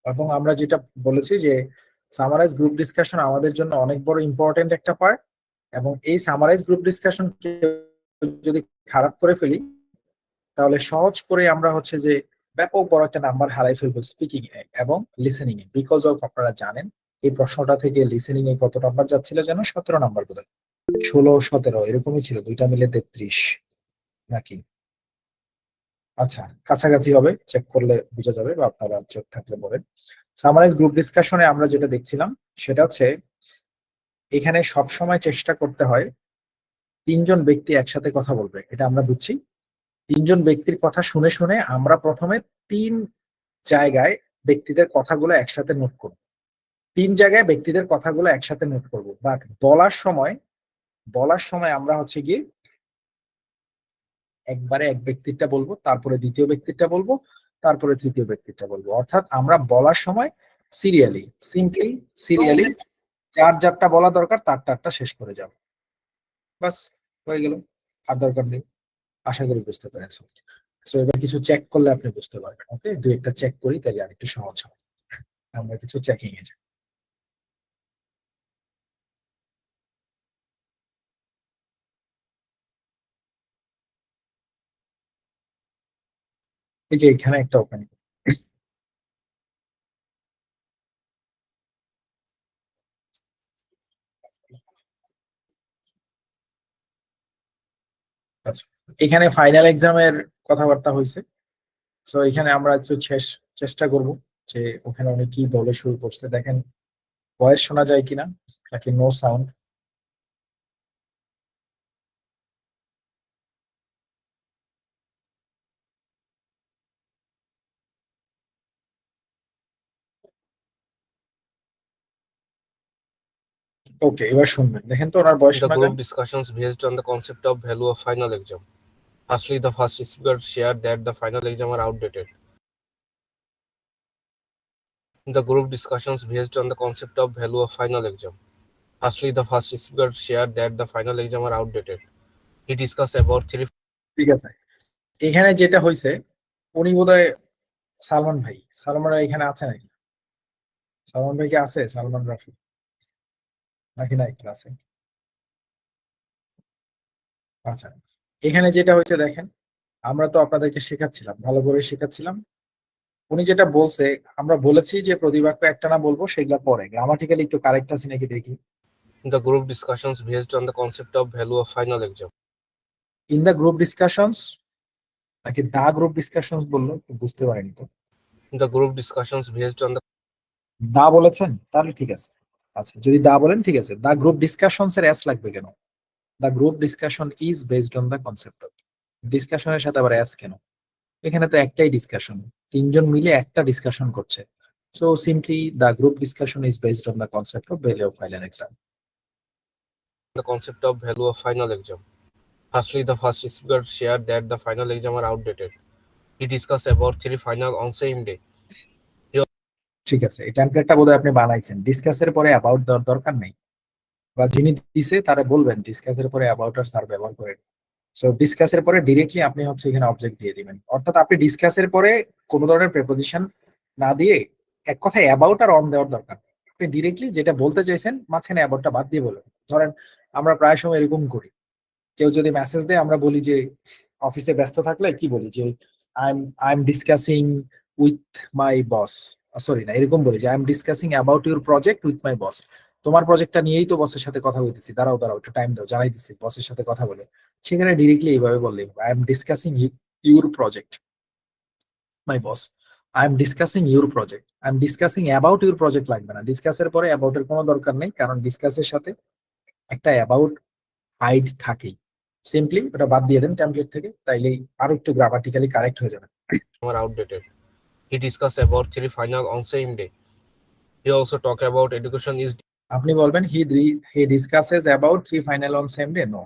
এবং আমরা যেটা বলেছি যে সামারাইজ গ্রুপ ডিসকাশন আমাদের জন্য অনেক বড় ইম্পর্টেন্ট একটা পার্ট, এবং এই সামারাইজ গ্রুপ ডিসকাশন যদি খারাপ করে ফেলি তাহলে সহজ করে আমরা হচ্ছে যে ব্যাপক বড় একটা নাম্বার হারাই ফেলবো স্পিকিং এ এবং লিসেনিং এ। বিকজ অফ আপনারা জানেন এই প্রশ্নটা থেকে লিসেনিং এ কত নাম্বার যাচ্ছিল যেন 17 নাম্বার, বোধহয় 16-17 এরকমই ছিল, দুইটা মিলে 33 নাকি। আচ্ছা, কাছাকাছি হবে, চেক করলে বোঝা যাবে বা আপনারা চেক থাকলে বলেন। সামারাইজ গ্রুপ ডিসকাশনে আমরা যেটা দেখছিলাম সেটা হচ্ছে এখানে সব সময় চেষ্টা করতে হয় তিনজন ব্যক্তি একসাথে কথা বলবে, এটা আমরা বুঝছি। তিনজন ব্যক্তির কথা শুনে শুনে আমরা প্রথমে তিন জায়গায় ব্যক্তিদের কথাগুলো একসাথে নোট করব, তিন জায়গায় ব্যক্তিদের কথাগুলো একসাথে নোট করব, বাট বলার সময় আমরা হচ্ছে গিয়ে একবারে এক ব্যক্তিরটা বলবো, তারপরে দ্বিতীয় ব্যক্তিরটা বলবো, তারপরে তৃতীয় ব্যক্তিরটা বলবো। অর্থাৎ আমরা বলার সময় সিরিয়ালি, সিরিয়ালি যার যারটা বলা দরকার তার তারটা শেষ করে যাব, বাস হয়ে গেল, আর দরকার নেই। আশা করি বুঝতে পেরেছেন। সো এবার কিছু চেক করলে আপনি বুঝতে পারবেন। ওকে, দুই একটা চেক করি তাহলে আর একটু সহজ হবে। আমরা কিছু চেকিং এ যাই। এই যে এখানে একটা ওপেনিং, আচ্ছা এখানে ফাইনাল এক্সামের কথাবার্তা হয়েছে। সো এখানে আমরা একটু চেষ্টা করব যে ওখানে উনি কি বলে শুরু করছে, দেখেন ভয়েস শোনা যায় কিনা, নাকি নো সাউন্ড। ওকে, এবার শুনবেন, দেখেন তো ওনার ভয়েস The শোনা যায়। group discussions based on the concept of value of final exam. Firstly, the first speaker shared that the final exam are outdated. The group discussions based on the concept of value of final exam. Firstly, the first speaker shared that the final exam are outdated. He discussed about three. ঠিক আছে, এখানে যেটা হয়েছে উনি বোধহয় সালমান ভাই এখানে আছে নাকি? সালমান ভাই কি আছে? সালমান রাফি নাকি নাই ক্লাসে? আচ্ছা, এখানে যেটা হয়েছে দেখেন, আমরা তো আপনাদেরকে শেখাচ্ছিলাম, ভালো করে শেখাচ্ছিলাম। উনি যেটা বলছে, আমরা বলেছি যে প্রতিবাক্য একটা না বলবো, সেগুলা পরে গ্রামাটিক্যালি একটু কারেক্ট আছে নাকি দেখি। The group discussions based on the concept of value of final exam. In the group discussions নাকি দা গ্রুপ ডিসকাশনস বললো, একটু বুঝতে পারিনি তো। The group discussions based on the দা বলেছেন, তাহলে ঠিক আছে। আচ্ছা, যদি দা বলেন ঠিক আছে। দা গ্রুপ ডিসকাশনস এর এস লাগবে কেন? The group discussion is based on the concept of, ডিসকাশনের সাথে আবার এস কেন? এখানে তো একটাই ডিসকাশন, তিনজন মিলে একটা ডিসকাশন করছে। So simply the group discussion is based on the concept of value of final exam. concept of value of final exam. Firstly, the first speaker shared that the final exam are outdated. He discussed about three final on same day. ঠিক আছে, এই টেমপ্লেটটা বোধহয় আপনি বানাইছেন। ডিসকাসের পরে about দেওয়ার দরকার নেই, বা যিনি দিছে তারা বলবেন ডিসকাসের পরে অ্যাবাউট আর স্যার ব্যবহার করেন। সো ডিসকাসের পরে ডিরেক্টলি আপনি হচ্ছে এখানে অবজেক্ট দিয়ে দিবেন, অর্থাৎ আপনি ডিসকাসের পরে কোনো ধরনের প্রেপোজিশন না দিয়ে এক কথায় অ্যাবাউট আর অন দেওয়ার দরকার নেই। আপনি ডিরেক্টলি যেটা বলতে চাইছেন মাঝখানে অ্যাবাউটটা বাদ দিয়ে বলবেন। ধরেন আমরা প্রায় সময় এরকম করি, কেউ যদি মেসেজ দেয় আমরা বলি যে অফিসে ব্যস্ত থাকলে কি বলি যে I am discussing with my boss, sorry না, এরকম বলি যে I am discussing about your project with my boss. তোমার প্রজেক্টটা নিয়েই তো বসের সাথে কথা বলতেছি, দাঁড়াও দাঁড়াও একটু টাইম দাও, জানাই দিচ্ছি বসের সাথে কথা বলে। সেখানে ডিরেক্টলি এইভাবে বললে I am discussing your project my boss, I am discussing your project, I am discussing about your project লাগবে না, ডিসকাসের পরে অ্যাবাউট এর কোনো দরকার নেই, কারণ ডিসকাসের সাথে একটা অ্যাবাউট হাইড থাকেই। সিম্পলি ওটা বাদ দিয়ে দেন টেমপ্লেট থেকে, তাইলেই আরো একটু গ্রামাটিক্যালি কারেক্ট হয়ে যাবে। Are outdated. He discussed about three final on same day. He also talked about education is আপনি বলবেন he discusses about three final on same day, no,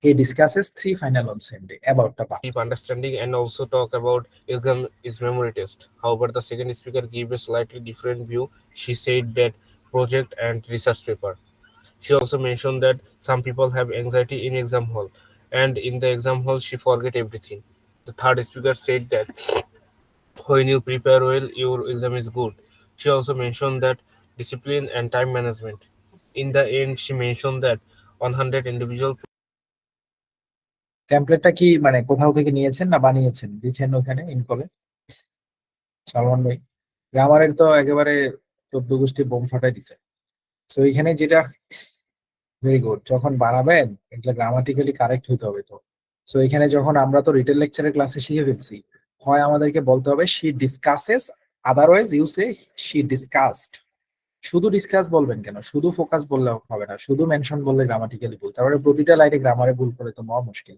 he discusses three final on same day, অ্যাবাউটটা বাদ। deep understanding and also talk about exam is memory test. However, the second speaker gave a slightly different view. She said that project and research paper. She also mentioned that some people have anxiety in exam hall, and in the exam hall she forget everything. The third speaker said that when you prepare well, your exam is good. She also mentioned that discipline and time management. In the end, she mentioned that 100 individual. টেমপ্লেটটা কি মানে কোথাও থেকে নিয়েছেন না বানিয়েছেন লিখেন ওখানে ইনকলে সালমান ভাই? গ্রামারের তো একেবারে 14 গোষ্ঠী বোম ফাটাই দিছে। তো এখানে যেটা ভেরি গুড, যখন বানাবেন এটা গ্রামাটিক্যালি কারেক্ট হইতে হবে তো। সো এখানে যখন আমরা তো রিটেল লেকচারের ক্লাসে শিখে ফেলছি, হয় আমাদেরকে বলতে হবে she discusses, otherwise you say she discussed. শুধু ডিসকাস বলবেন কেন, শুধু ফোকাস বললে হবে না, শুধু মেনশন বললে গ্রামাটিক্যালি ভুল, তারপরে প্রতিটা লাইনে গ্রামারে ভুল করে তো মহা মুশকিল।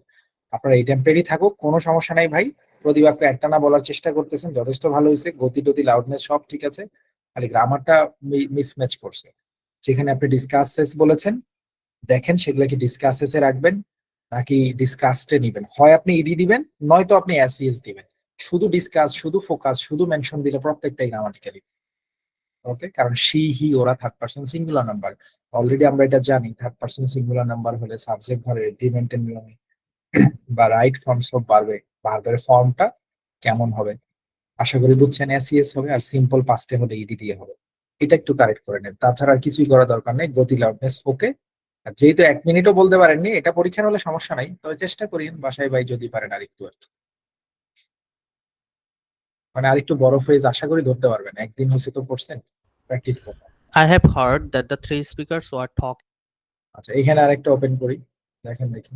আপনার এই টেম্পেরই থাকুক, কোনো সমস্যা নাই ভাই। প্রতিবাক্য একটা না বলার চেষ্টা করতেছেন, যথেষ্ট ভালো হয়েছে। গতি টতি লাউডনেস সব ঠিক আছে, খালি গ্রামারটা মিসম্যাচ করছে। যেখানে আপনি ডিসকাসেস বলেছেন, দেখেন সেগুলো কি ডিসকাসেসে রাখবেন নাকি ডিসকাস্টে নিবেন। হয় আপনি ইডি দিবেন, নয়তো আপনি এসইএস দিবেন। শুধু ডিসকাস, শুধু ফোকাস, শুধু মেনশন দিলে প্রত্যেকটাই গ্রামাটিক্যালি ওকে। কারণ শি হি ওরা third person singular number, already আমরা এটা জানি। থার্ড পার্সন সিঙ্গুলার নাম্বার হলে সাবজেক্ট ভার্ব এগ্রিমেন্টের নিয়মে বা রাইট ফর্মস অফ ভার্বে ভার্বের ফর্মটা কেমন হবে আশা করি বুঝছেন। এসইএস হবে, আর সিম্পল পাস্টে হলে ইডি দিয়ে হবে। এটা একটু কারেক্ট করে নেন, তাছাড়া আর কিছুই করা দরকার নেই। গতি লাউডনেস ওকে। আর যেহেতু 1 মিনিটও বলতে পারেননি, এটা পরীক্ষার হলে সমস্যা নাই, তবে চেষ্টা করি বাসায় ভাই যদি পারেন আরেকটু আর কি। মানে আরেকটু বড় ফ্রেজ আশা করি ধরতে পারবেন, একদিন হচ্ছে তো করছেন, প্র্যাকটিস করবেন। I have heard that the three speakers were talking. আচ্ছা এখানে আরেকটা ওপেন করি, দেখেন দেখি।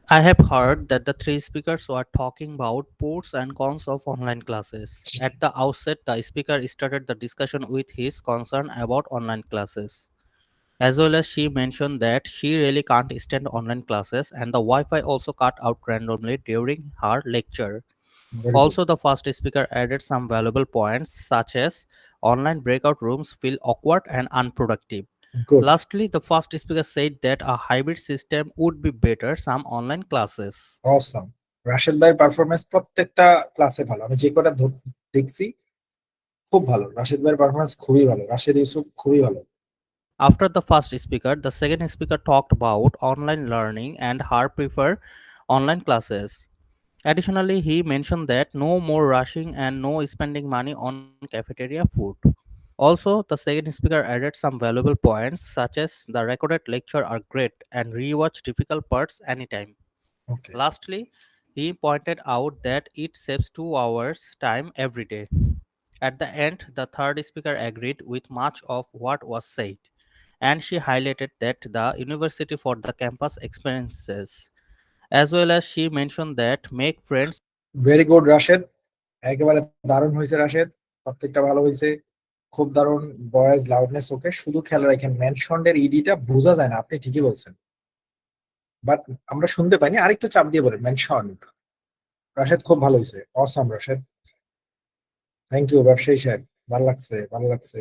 I have heard that the three speakers were talking about pros and cons of online classes. At the outset, the speaker started the discussion with his concern about online classes. As well as she mentioned that she really can't stand online classes and the Wi-Fi also cut out randomly during her lecture. Very good, Also, the first speaker added some valuable points such as online breakout rooms feel awkward and unproductive. Good, Lastly, the first speaker said that a hybrid system would be better some online classes. Awesome. Rashed ভাইয়ের performance প্রত্যেকটা ক্লাসে ভালো, আমি যে কটা দেখছি খুব ভালো। রাশেদ ভাইয়ের পারফরমেন্স খুবই ভালো, রাশেদ ইউসুফ খুবই ভালো। After the first speaker, the second speaker talked about online learning and her prefer online classes. Additionally, he mentioned that no more rushing and no spending money on cafeteria food. Also, the second speaker added some valuable points such as the recorded lecture are great and rewatch difficult parts anytime. Okay, Lastly, he pointed out that it saves 2 hours time every day. At the end, the third speaker agreed with much of what was said, and she highlighted that the university for the campus experiences, as well as she mentioned that make friends. Very good Rashed, একেবারে দারুণ হয়েছে রাশেদ, প্রত্যেকটা ভালো হয়েছে, খুব দারুণ। Voice loudness ওকে, শুধু খেয়াল রাখেন মেনশনের ইডিটা বোঝা যায় না, আপনি ঠিকই বলছেন, বাট আমরা শুনতে পাইনি। আরেকটু চাপ দিয়ে বলেন মেনশন। রাশেদ খুব ভালো হয়েছে, অসাম রাশেদ, থ্যাংক ইউ ব্যবসায়ী সাহেব, ভালো লাগছে ভালো লাগছে।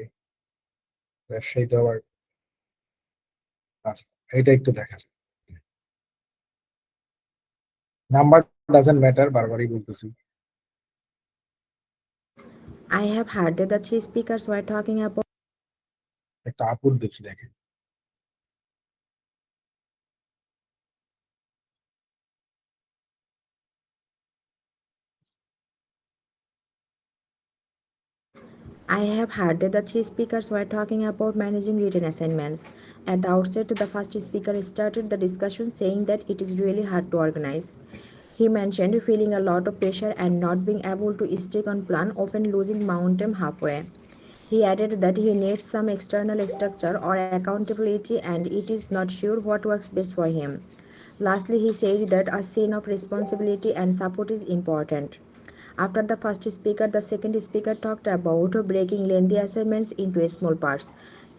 ব্যবসায়ী তো আবার, আচ্ছা এটা একটু দেখা যায়। নাম্বার ডাজন্ট ম্যাটার, বারবারই বলতেছি। I have heard that the three speakers were talking about. একটা আপুর দেখি, দেখেন। I have heard that the three speakers were talking about managing written assignments. At the outset, the first speaker started the discussion saying that it is really hard to organize. He mentioned feeling a lot of pressure and not being able to stick on plan, often losing momentum halfway. He added that he needs some external structure or accountability and it is not sure what works best for him. Lastly, he said that a sense of responsibility and support is important. After the first speaker, the second speaker talked about breaking lengthy assignments into small parts.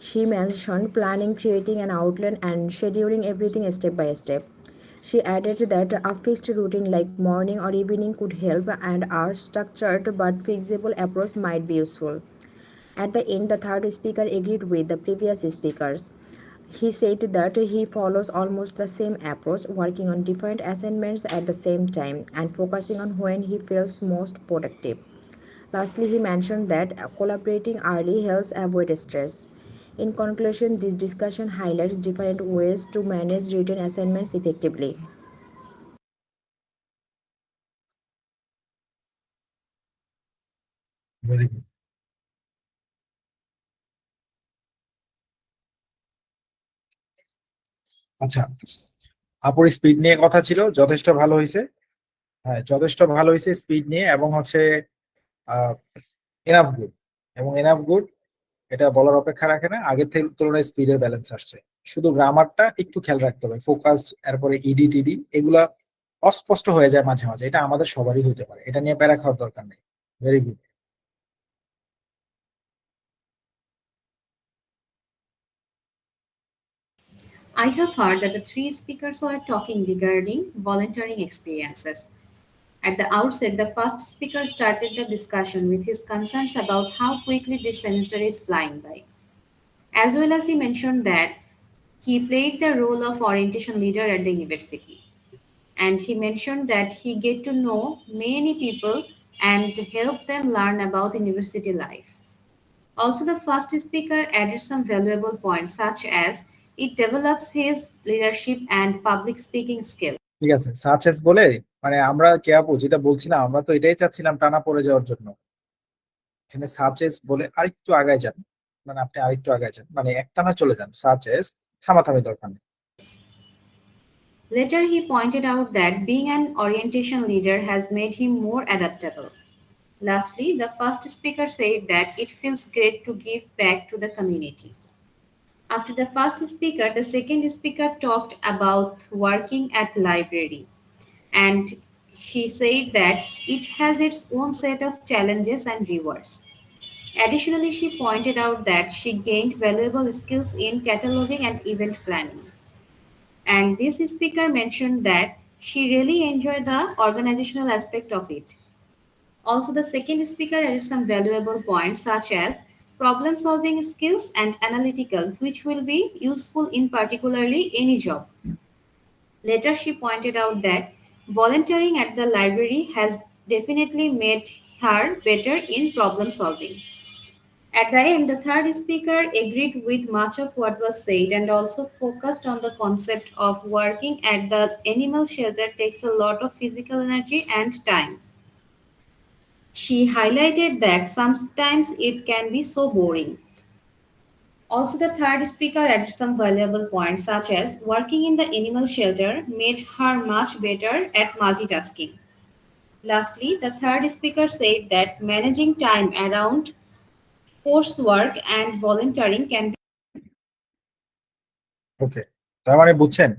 She mentioned planning, creating an outline, and scheduling everything step by step. She added that a fixed routine like morning or evening could help, and a structured but flexible approach might be useful. At the end, the third speaker agreed with the previous speakers. He said that he follows almost the same approach, working on different assignments at the same time and focusing on when he feels most productive. Lastly, he mentioned that collaborating early helps avoid stress. In conclusion, this discussion highlights different ways to manage written assignments effectively. Very good, আচ্ছা, আপুর speed নিয়ে কথা ছিল, যথেষ্ট ভালো হয়েছে। হ্যাঁ, যথেষ্ট ভালো হয়েছে স্পিড নিয়ে, এবং হচ্ছে এনাফ গুড, এবং এনাফ গুড এটা বলার অপেক্ষা রাখে না। আগের থেকে তুলনায় স্পিডের ব্যালেন্স আসছে। শুধু গ্রামারটা একটু খেয়াল রাখতে হবে, ফোকাসড, এরপরে ইডি টিডি এগুলা অস্পষ্ট হয়ে যায় মাঝে মাঝে, এটা আমাদের সবারই হতে পারে, এটা নিয়ে প্যারা খাওয়ার দরকার নেই। Very good. I have heard that the three speakers were talking regarding volunteering experiences. At the outset, the first speaker started the discussion with his concerns about how quickly this semester is flying by. As well as he mentioned that he played the role of orientation leader at the university. And he mentioned that he get to know many people and help them learn about university life. Also, the first speaker added some valuable points, such as it develops his leadership and public speaking skill. ঠিক আছে, such as বলে মানে আমরা কে আপু যেটা বলছিলাম, আমরা তো এটাই চাচ্ছিলাম টানা পড়ে যাওয়ার জন্য। এখানে সাচেস বলে আরেকটু আগায় যান, মানে আপনি আরেকটু আগায় যান, মানে একটানা চলে যান, সাচেস থামাথামি দরকার নেই। Later, he pointed out that being an orientation leader has made him more adaptable. Lastly, the first speaker said that it feels great to give back to the community. After the first speaker, the second speaker talked about working at library, and she said that it has its own set of challenges and rewards. Additionally, she pointed out that she gained valuable skills in cataloging and event planning. And this speaker mentioned that she really enjoyed the organizational aspect of it. Also, the second speaker added some valuable points such as problem solving skills and analytical, which will be useful in particularly any job. Later, she pointed out that volunteering at the library has definitely made her better in problem solving. At the end, the third speaker agreed with much of what was said and also focused on the concept of working at the animal shelter takes a lot of physical energy and time. She highlighted that sometimes it can be so boring. Also, the third speaker added some valuable points, such as working in the animal shelter made her much better at multitasking. Lastly, the third speaker said that managing time around coursework and volunteering can be. ওকে, তার মানে বুঝছেন,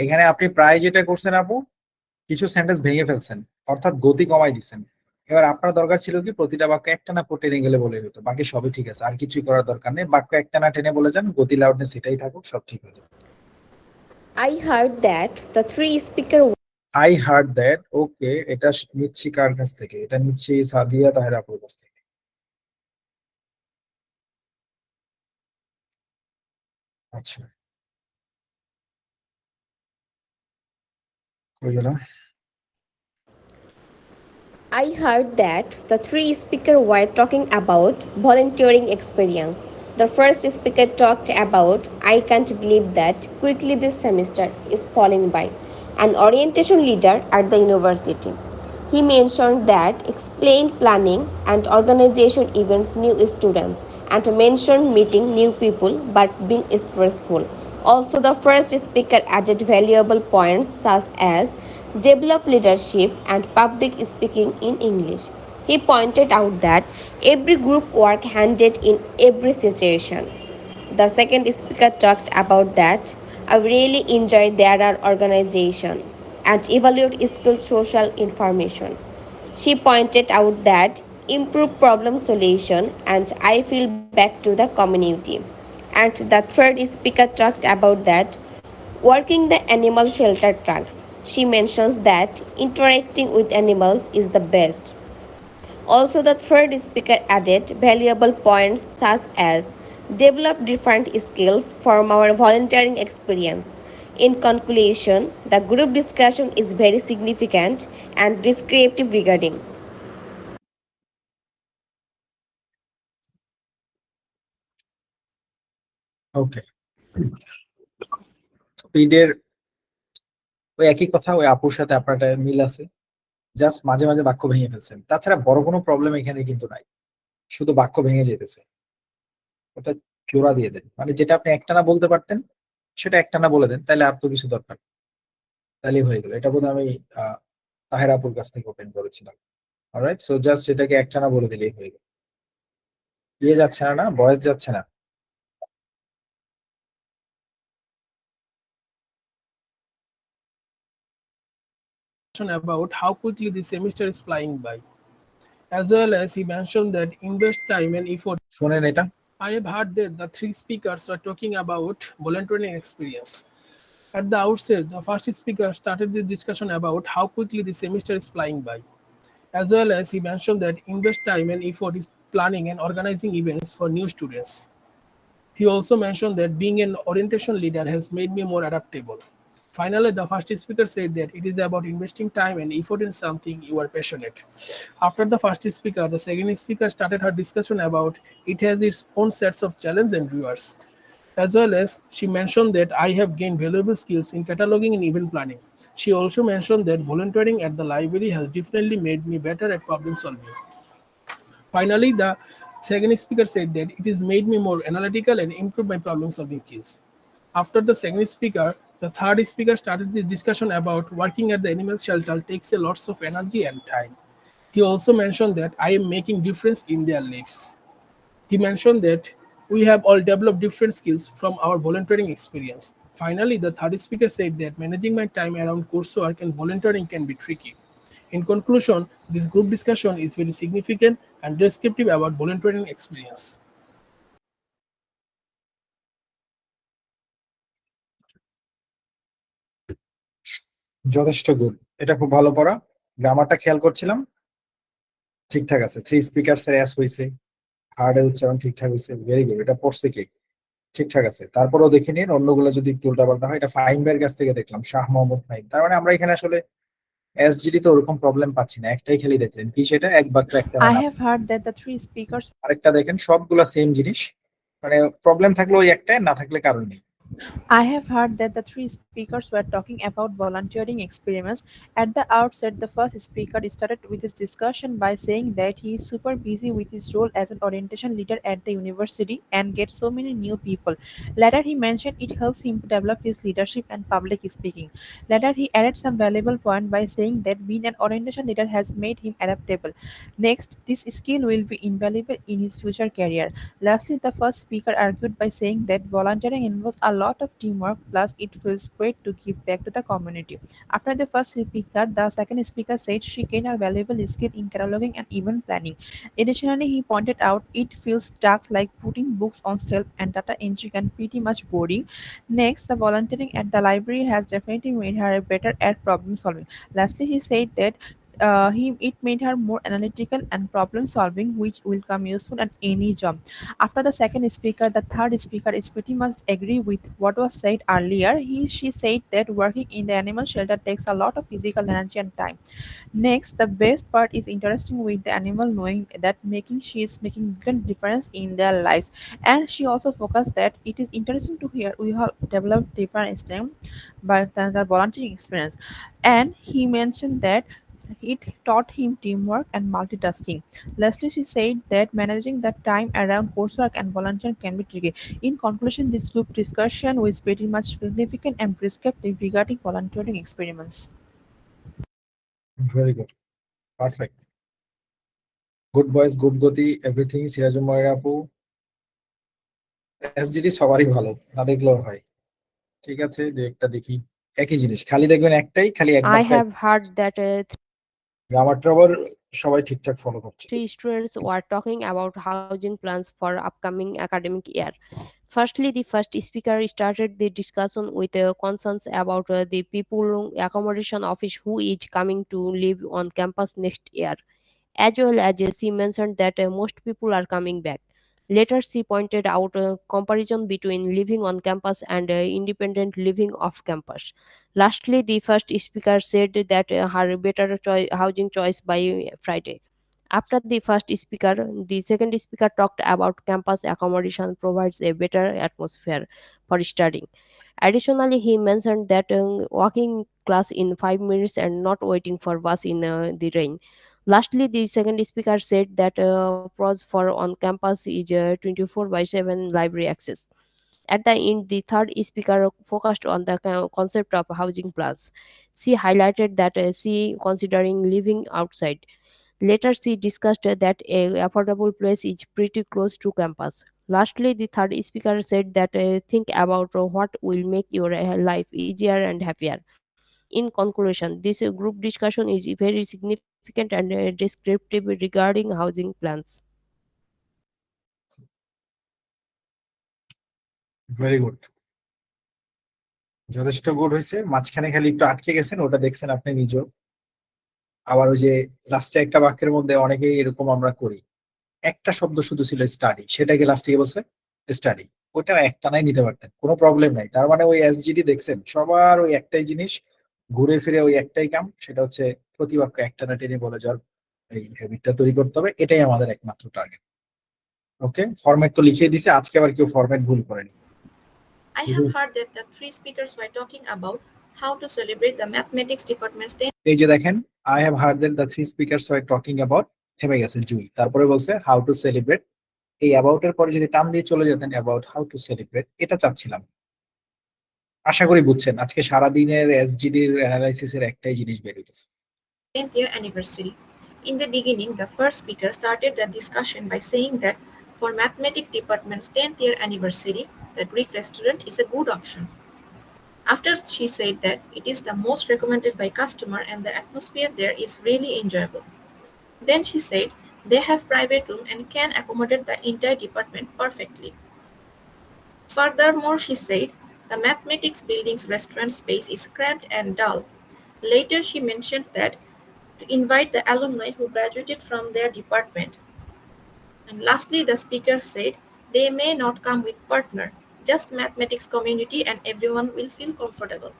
এখানে আপনি প্রায় যেটা করছেন আপু, কিছু সেন্টেন্স ভেঙে ফেলছেন, অর্থাৎ গতি কমাই দিচ্ছেন। এবার আপনার দরকার ছিল কি প্রতিটা বাক্য একটানা টেনে গেলে বলে হতো, বাকি সবই ঠিক আছে, আর কিছুই করার দরকার নেই। বাক্য একটানা টেনে বলে যান, গতি লাউডনেস এটাই থাকুক, সব ঠিক হয়ে যাবে। I heard that the three speaker I heard that, okay, এটা নিচ্ছি কার কাছ থেকে? এটা নিচ্ছি সাদিয়া তাহেরা আপুর কাছ থেকে। আচ্ছা, কই গেল? I heard that the three speakers were talking about volunteering experience. The first speaker talked about I can't believe that quickly this semester is falling by, an orientation leader at the university. He mentioned that explained planning and organization events new students and mentioned meeting new people but being stressful. Also, the first speaker added valuable points such as develop leadership and public speaking in English. He pointed out that every group work handed in every situation. The second speaker talked about that I really enjoy their organization and evaluate skills social information. She pointed out that improve problem solution and I feel back to the community. And the third speaker talked about that working the animal shelter trucks. She mentions that interacting with animals is the best. Also, the third speaker added valuable points such as develop different skills from our volunteering experience. In conclusion, the group discussion is very significant and descriptive regarding. ওকে, স্পিডের ওই একই কথা, ওই আপুর সাথে আপনার মিল আছে, just মাঝে মাঝে বাক্য ভেঙে ফেলছেন, তাছাড়া বড় কোনো প্রবলেম এখানে কিন্তু নাই, শুধু বাক্য ভেঙে যেতেছে, ওটা জোড়া দিয়ে দেন, মানে যেটা আপনি একটানা বলতে পারতেন সেটা একটানা বলে দেন, তাহলে আর তো কিছু দরকার নেই। তাহলেই হয়ে গেল। এটা বোধহয় আমি আহ তাহের আপুর কাছ থেকে ওপেন করেছিলাম। অলরাইট, সো জাস্ট এটাকে একটানা বলে দিলেই হয়ে গেল। ইয়ে যাচ্ছে না, না ভয়েস যাচ্ছে না। About how quickly the semester is flying by. As well as he mentioned that invest time and effort. শোনেন এটা। I have heard that the three speakers were talking about volunteering experience. At the outset, the first speaker started the discussion about how quickly the semester is flying by. As well as he mentioned that invest time and effort is planning and organizing events for new students. He also mentioned that being an orientation leader has made me more adaptable. Finally, the first speaker said that it is about investing time and effort in something you are passionate. After the first speaker, the second speaker started her discussion about it has its own sets of challenges and rewards. As well as she mentioned that I have gained valuable skills in cataloging and event planning. She also mentioned that volunteering at the library has definitely made me better at problem solving. Finally, the second speaker said that it has made me more analytical and improved my problem solving skills. After the second speaker, the third speaker started the discussion about working at the animal shelter takes a lots of energy and time. He also mentioned that I am making difference in their lives. He mentioned that we have all developed different skills from our volunteering experience. Finally, the third speaker said that managing my time around coursework and volunteering can be tricky. In conclusion, this group discussion is very significant and descriptive about volunteering experience. যথেষ্ট good, এটা খুব ভালো পড়া। গ্রামারটা খেয়াল করছিলাম, ঠিকঠাক আছে। Three speakers এর অ্যাস হইছে, হার্ড এর উচ্চারণ ঠিকঠাক হয়েছে, ভেরি গুড। এটা পড়ছে কি ঠিকঠাক আছে। তারপরেও দেখে নিন অন্যগুলো যদি একটু উল্টাপাল্টা হয়। এটা ফাহিম ভাইয়ের কাছ থেকে দেখলাম, শাহ মোহাম্মদ ফাহিম। তার মানে আমরা এখানে আসলে এসজিডি তো ওরকম প্রবলেম পাচ্ছি না। একটাই খালি দেখলেন কি, সেটা এক বাক্য একটা I না। have heard that the three speakers আরেকটা দেখেন সবগুলা সেম জিনিস, মানে প্রবলেম থাকলে ওই একটাই, না থাকলে কারণ নেই। I have heard that the three speakers were talking about volunteering experiments. At the outset, the first speaker started with his discussion by saying that he is super busy with his role as an orientation leader at the university and gets so many new people. Later, he mentioned it helps him to develop his leadership and public speaking. Later, he added some valuable point by saying that being an orientation leader has made him adaptable. Next, this skill will be invaluable in his future career. Lastly, the first speaker argued by saying that volunteering involves a lot of teamwork, plus, it feels great to give back to the community. After the first speaker, the second speaker said she gained a valuable skill in cataloging and event planning. Additionally, he pointed out it feels tasks like putting books on shelf and data entry can pretty much boring. Next, the volunteering at the library has definitely made her better at problem solving. Lastly, he said that it made her more analytical and problem solving, which will come useful at any job. After the second speaker, the third speaker is pretty much agree with what was said earlier. She said that working in the animal shelter takes a lot of physical energy and time. Next, the best part is interesting with the animal knowing that making she is making great difference in their lives. And she also focused that it is interesting to hear we have developed different strengths by the volunteering experience. And he mentioned that it taught him teamwork and multitasking. Lastly, she said that managing the time around coursework and volunteering can be tricky. In conclusion, this group discussion was pretty much significant and prescriptive regarding volunteering experiments. Very good, perfect, good বয়েস, good গতি, everything. Sirajul ময়ের আপু, SGD সবারই ভালো, না দেখলেও হয়। ঠিক আছে, যে একটা দেখি একই জিনিস, খালি দেখবেন একটাই, খালি এক I বাক্য। have heard that গ্রামারটা আবার সবাই ঠিকঠাক ফলো করছে। three students were talking about housing plans for upcoming academic year. Firstly, the first speaker started the discussion with concerns about the people accommodation office who is coming to live on campus next year. As well as she mentioned that most people are coming back. Later, she pointed out a comparison between living on campus and independent living off campus. Lastly, the first speaker said that her better housing choice by Friday. After the first speaker, the second speaker talked about campus accommodation provides a better atmosphere for studying. Additionally, he mentioned that walking class in 5 minutes and not waiting for bus in the rain. Lastly, the second speaker said that pros for on campus is 24 by 7 library access. At the end, the third speaker focused on the concept of housing plans. She highlighted that she considering living outside. Later, she discussed that a affordable place is pretty close to campus. Lastly, the third speaker said that think about what will make your life easier and happier. In conclusion, this group discussion is very significant and descriptive regarding housing plans. Very good, যথেষ্ট good হয়েছে। মাঝখানে খালি একটু আটকে গেছেন, ওটা দেখছেন আপনি নিজেও। আবার ওই যে লাস্টে একটা বাক্যের মধ্যে অনেকেই এরকম আমরা করি, একটা শব্দ শুধু ছিল স্টাডি, সেটাকে লাস্টে গিয়ে বলছে স্টাডি, ওটা একটানাই নিতে পারতেন, কোনো প্রবলেম নাই। তার মানে ওই এসজিডি দেখছেন সবার ওই একটাই জিনিস, ঘুরে ফিরে ওই একটাই কাম, সেটা হচ্ছে প্রতিবাক্য একটানা টেনে বলে যাওয়ার এই হ্যাবিটটা তৈরি করতে হবে। এটাই আমাদের একমাত্র টার্গেট। ওকে, ফরম্যাট তো লিখিয়ে দিছে, আজকে আবার কেউ ফরম্যাট ভুল করেনি। I have heard that the three speakers were talking about how to celebrate the mathematics department's 10th এই যে দেখেন, I have heard that the three speakers were talking about, থেমে গেছে জুই, তারপরে বলছে হাউ টু সেলিব্রেট। এই অ্যাবাউট এর পরে যদি টান দিয়ে চলে যেতেন অ্যাবাউট হাউ টু সেলিব্রেট, এটা চাচ্ছিলাম। আশা করি বুঝছেন, আজকে সারাদিনের এসজিডির অ্যানালাইসিসের একটাই জিনিস বের হইতেছে। year anniversary. In the beginning, the first speaker started the discussion by saying that for mathematics department's 10th year anniversary, the Greek restaurant is a good option. After she said that it is the most recommended by customer and the atmosphere there is really enjoyable. Then she said they have private room and can accommodate the entire department perfectly. Furthermore, she said the mathematics building's restaurant space is cramped and dull. Later, she mentioned that to invite the alumni who graduated from their department. And lastly, the speaker said they may not come with partner, just mathematics community and everyone will feel comfortable.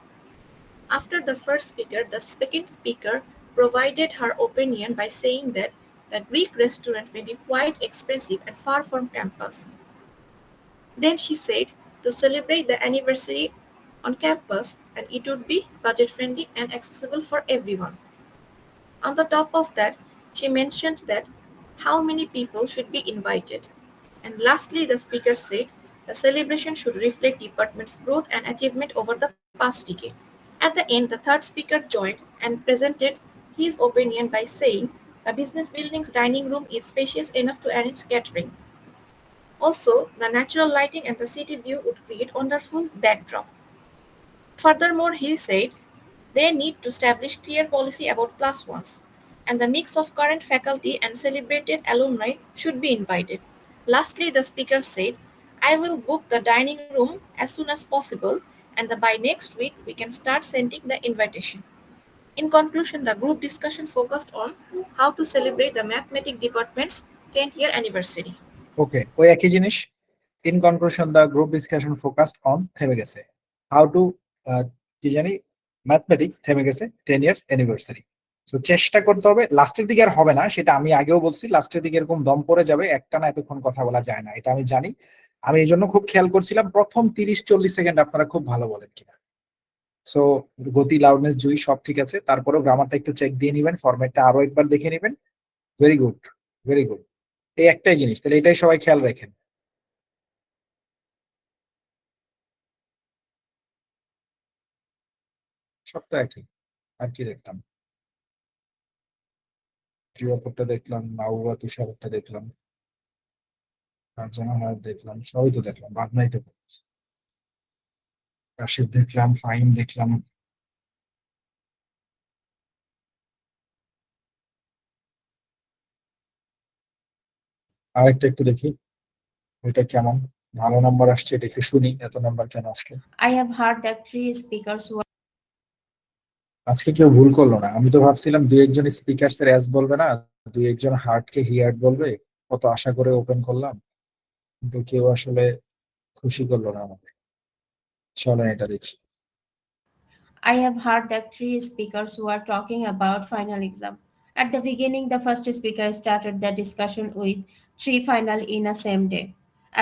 After the first speaker, the second speaker provided her opinion by saying that the Greek restaurant may be quite expensive and far from campus. Then she said to celebrate the anniversary on campus and it would be budget friendly and accessible for everyone. On the top of that, she mentioned that how many people should be invited. And lastly, the speaker said the celebration should reflect department's growth and achievement over the past decade. At the end, the third speaker joined and presented his opinion by saying the business building's dining room is spacious enough to arrange catering. Also, the natural lighting and the city view would create wonderful backdrop. Furthermore, he said they need to establish clear policy about plus ones, and the mix of current faculty and celebrated alumni should be invited. Lastly, the speaker said, I will book the dining room as soon as possible, and by next week we can start sending the invitation. In conclusion, the group discussion focused on how to celebrate the mathematics department's 10th year anniversary. ওকে, ওই একই জিনিস। In conclusion the group discussion focused on, থেমে গেছে, how to কি জানি mathematics, থেমে গেছে 10 ইয়ার anniversary. So চেষ্টা করতে হবে, লাস্টের দিকে আর হবে না, সেটা আমি আগেও বলছি, লাস্টের দিকে এরকম দম পড়ে যাবে, একটা না এতক্ষণ কথা বলা যায় না, এটা আমি জানি। আমি এই জন্য খুব খেয়াল করছিলাম প্রথম 30-40 সেকেন্ড আপনারা খুব ভালো বলেন কিনা। সো গতি, লাউডনেস, জুই সব ঠিক আছে, তারপরেও গ্রামারটা একটু চেক দিয়ে নিবেন, ফরম্যাটটা আরো একবার দেখে নিবেন। Very good, very good. এই একটাই জিনিস, তাহলে এটাই সবাই খেয়াল রাখেন। সব তো একই, আর কি দেখলাম, জিওপটা দেখলাম, মাউয়া তুষারটা দেখলাম, কারজানা হায়াত দেখলাম, সবই তো দেখলাম, বাদ নাই তো। রাশিদ দেখলাম, ফাহিম দেখলাম। আরেকটা একটু দেখি ওইটা কেমন, ভালো নাম্বার আসছে, এটা একটু শুনি, এত নাম্বার কেন আসলো। I have heard that three speakers were আজকে কেউ ভুল করলো না, আমি তো ভাবছিলাম দুই একজন স্পিকার্স এর অ্যাজ বলবে না, দুই একজন হার্ট কে হিয়ার্ট বলবে, কত আশা করে ওপেন করলাম, কিন্তু কেউ আসলে খুশি করলো না আমাকে। চলেন এটা দেখি। I have heard that three speakers were talking about final exam. At the beginning, the first speaker started the discussion with three final in a same day,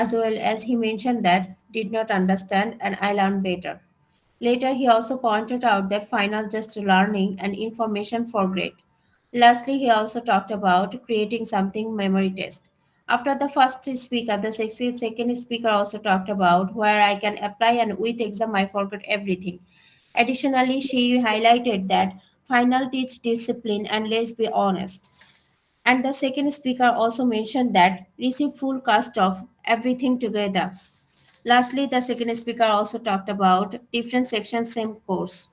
as well as he mentioned that did not understand and I learned better. Later, he also pointed out that final just learning and information for grade. Lastly, he also talked about creating something memory test. After the first speaker, the second speaker also talked about where I can apply and with exam I forgot everything. Additionally, she highlighted that final teach discipline and let's be honest. And the second speaker also mentioned that receive full cost of everything together. Lastly, the second speaker also talked about different sections, same course.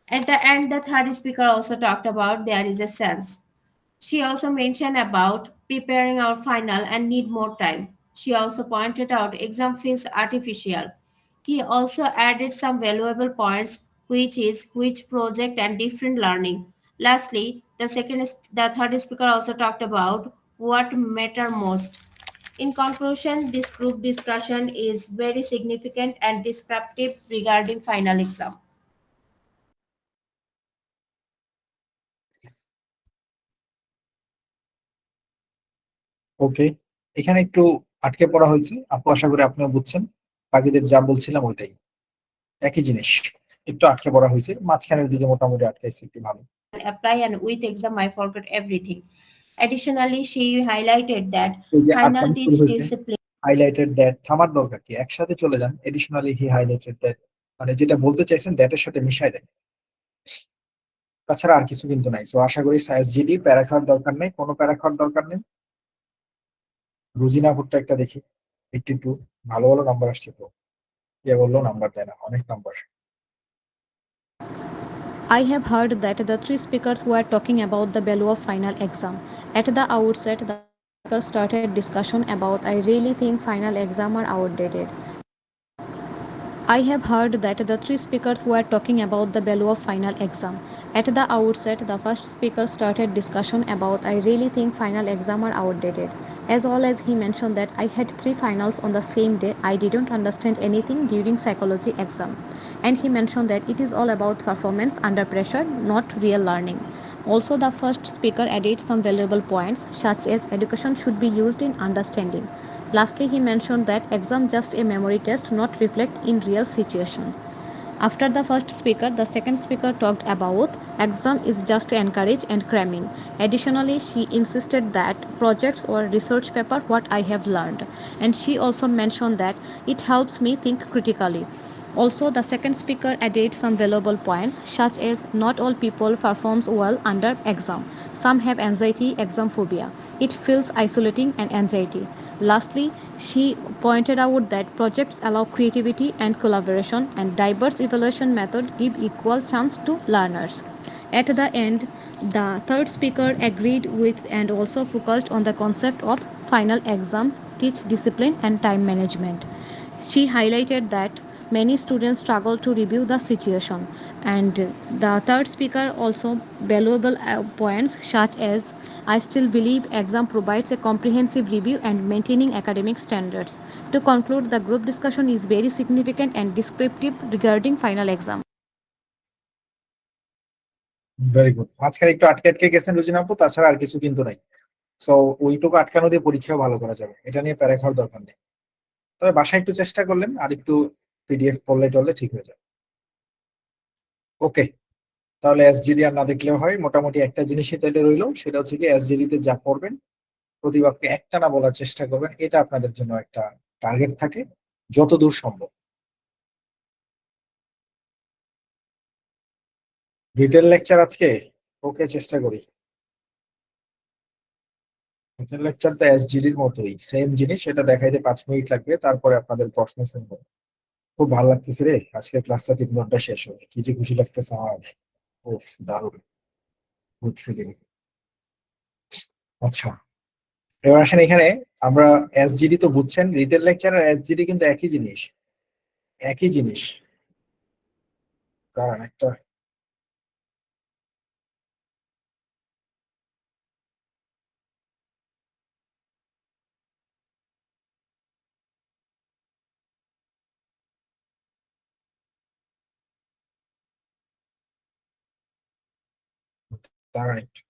At the end, the third speaker also talked about there is a sense. She also mentioned about preparing our final and need more time. She also pointed out exam feels artificial. He also added some valuable points, which is which project and different learning. Lastly, the third speaker also talked about what matter most. In conclusion, this group discussion is very significant and descriptive regarding final exam. ওকে, এখানে একটু আটকে পড়া হয়েছে আপু, আশা করি আপনিও বুঝছেন। বাকিদের যা বলছিলাম ওইটাই, একই জিনিস। একটু আটকে পড়া হয়েছে, মাঝখানের দিকে মোটামুটি আটকাইছে একটু ভালো। Apply and with exam I forgot everything. Additionally, she highlighted that এই যে final আটকানো teach শুরু হয়েছে, discipline হাইলাইটেড দ্যাট থামার দরকার কি, একসাথে চলে যান। এডিশনালি হি হাইলাইটেড দ্যাট, মানে যেটা বলতে চাইছেন দ্যাটের সাথে মিশাই দেন, তাছাড়া আর কিছু কিন্তু নাই। সো আশা করি এসজিডি প্যারা খাওয়ার দরকার নেই, কোনো প্যারা খাওয়ার দরকার নেই। রুজিনা ভুট্টা একটা দেখি, 82, ভালো ভালো নাম্বার আসছে তো। কে বললো নাম্বার দেয় না, অনেক number. I have heard that the three speakers were talking about the value of final exam. At the outset, the first speaker started discussion about I really think final exam are outdated. I have heard that the three speakers were talking about the value of final exam. At the outset, the first speaker started discussion about I really think final exam are outdated. As well as he mentioned that I had three finals on the same day. I didn't understand anything during psychology exam. And he mentioned that it is all about performance under pressure, not real learning. Also, the first speaker added some valuable points such as education should be used in understanding. Lastly, he mentioned that exam just a memory test, not reflect in real situation. After the first speaker, the second speaker talked about exam is just to encourage and cramming. Additionally, she insisted that projects or research paper what I have learned, and she also mentioned that it helps me think critically. Also, the second speaker added some valuable points such as not all people performs well under exam. Some have anxiety, exam phobia. It feels isolating and anxiety. Lastly, she pointed out that projects allow creativity and collaboration and diverse evaluation method give equal chance to learners. At the end, the third speaker agreed with and also focused on the concept of final exams, teach discipline and time management. She highlighted that many students struggle to review the situation, and the third speaker also valuable points such as I still believe exam provides a comprehensive review and maintaining academic standards. To conclude, the group discussion is very significant and descriptive regarding final exam. Very good. মাঝখানে একটু আটকে আটকে গেছেন রুজিনা আপু, তাছাড়া আর কিছু কিন্তু নাই। সো ওইটুকু আটকানো দিয়ে পরীক্ষাও ভালো করা যাবে, এটা নিয়ে প্যারা খাওয়ার দরকার নেই। তবে বাসায় একটু চেষ্টা করলেন আর একটু পিডিএফ পড়লে টললে ঠিক হয়ে যাবে। ওকে, তাহলে এসজিডি আর না দেখলেও হয়। মোটামুটি একটা জিনিসই তাইলে রইলো, সেটা হচ্ছে কি এসজিডি তে যা পড়বেন প্রতিবারকে একটা না বলার চেষ্টা করবেন, এটা আপনাদের জন্য একটা টার্গেট থাকে যতদূর সম্ভব। রিটেল লেকচার আজকে, ওকে চেষ্টা করি। রিটেল লেকচার তো এসজিডির মতোই সেম জিনিস, এটা দেখাইতে 5 মিনিট লাগবে, তারপরে আপনাদের প্রশ্ন শুনবো। খুব ভালো লাগতেছে রে, আজকের ক্লাসটা 3 ঘন্টা শেষ হবে, কি যে খুশি লাগতেছে আমার। ওফ, দারুণ, গুড ফিলিং। আচ্ছা, এবার আসেন এখানে। আমরা এসজিডি তো বুঝছেন, রিটেল লেকচার আর এসজিডি কিন্তু একই জিনিস, একই জিনিস। দাঁড়ান একটা, দাঁড়ান একটু।